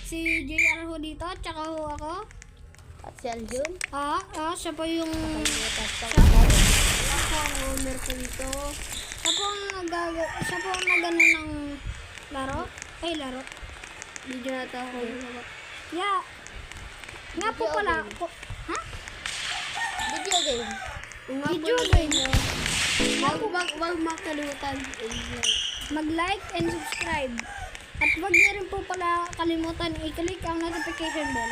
Si JR ho dito, tsaka ho ako. At si Aljun. Siya po yung... Ako ang owner ko dito. Siya po ang nagano ng laro. Laro. Video na ito ako. Yeah. Nga po Video pala. game. Video game. Video game. Wag makalimutan. Mag-like and subscribe. At wag niyo rin po pala kalimutan i-click ang notification bell.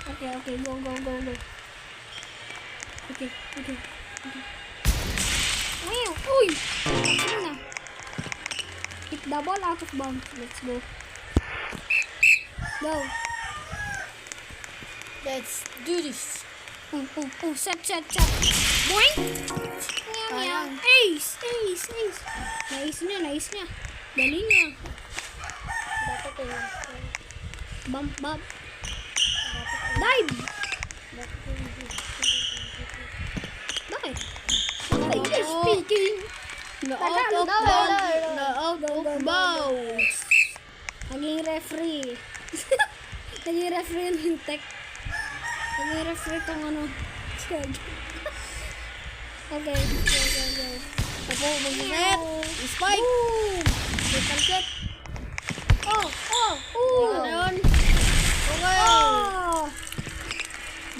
Okay, go. Okay. Ayaw, uy! Ano na? Hit the ball out of bounds. Let's go. Go. Let's do this. Set. Boing! Meow. Ace. Nice niya. Galing niya. Dapat yun. Bump. Dive! Bakit? English speaking. Out of bounds. Naging referee. Naging referee ng tech. Naging referee tong ano. Okay. Go. Tapo, mag-set. Spike. Set. Ano yun? Okay.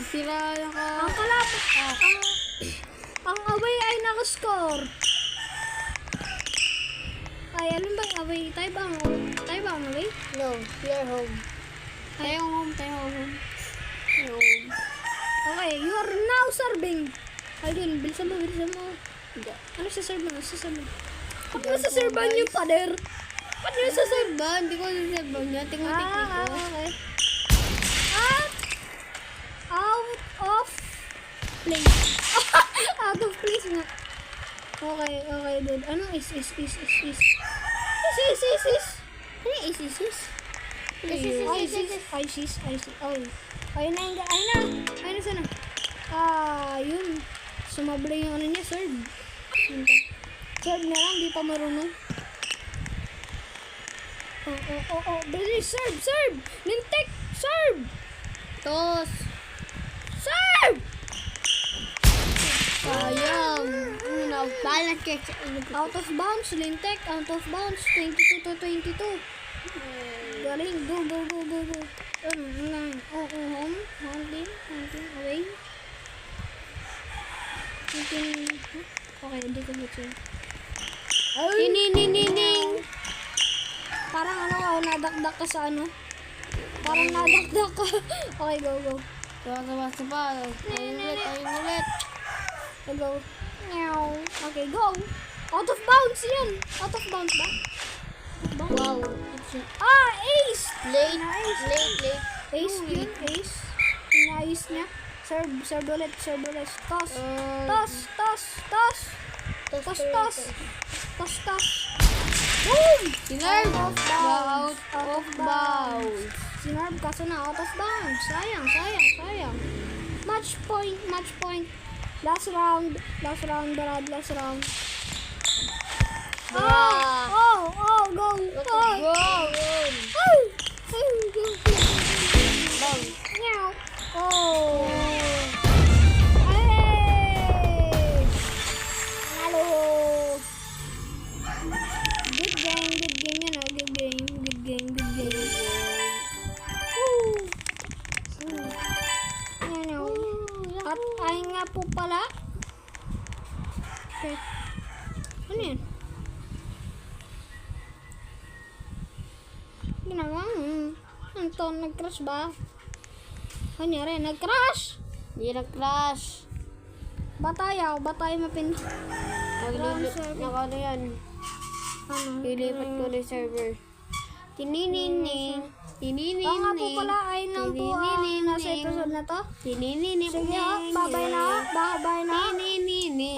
Sira na ka. Ang kalapit. Ang away ay nakascore. Ay, alam ba yung away? Tayo ba ang away? No, we are home. Tayo home. Okay, you are now serving. Ayun, bilisan mo. Hindi. Ano saserve mo? Ba't mo saserban yung pader? Ba't mo saserban? Hindi ko saserban niya. Tingnan technique ko. Okay. Out of place. Out of place nga. Okay, dude. Anong is? Is? Ano yung is? Ayun na sana. Yun. Sumabla yung ano niya, serve. Serve na lang, di pa marunong. Bilis, serve! Lintek, serve! Toss. Serve! Sayang. Balance check. Out of bounds, Lintek, out of bounds. 22-22. Galing, go. Home, away. Okay, hindi ko gusto yun. Nining. Parang nadakdak ka sa ano? Parang nadakdak ka. Okay, go. Sabah. Ayun ulit. Go. Meow. Okay, go. Out of bounds yan. Out of bounds ba? Wow. Ace! Late. Ace yun, ace. Ina-ace niya. Serve ulit. Toss. Boom! Sinerve. Out of bounds. Sinerve kaso na out of bounds. Sayang. Match point. Last round, Brad. Last round. Go. Meow. Hey! Hello. Good game yan ah. Good game. At ay nga po pala. Okay. Ano yan? Ginagawa Anto, nag-crash ba? Kanyari, nag-crash! Hindi nag-crash. Batay mapin. Nakano yan. Ilipat ko na server. Tininining. Oo nga po pala, ay lang po nasa episode na to. Tininining. Sige, babay na. Tininining.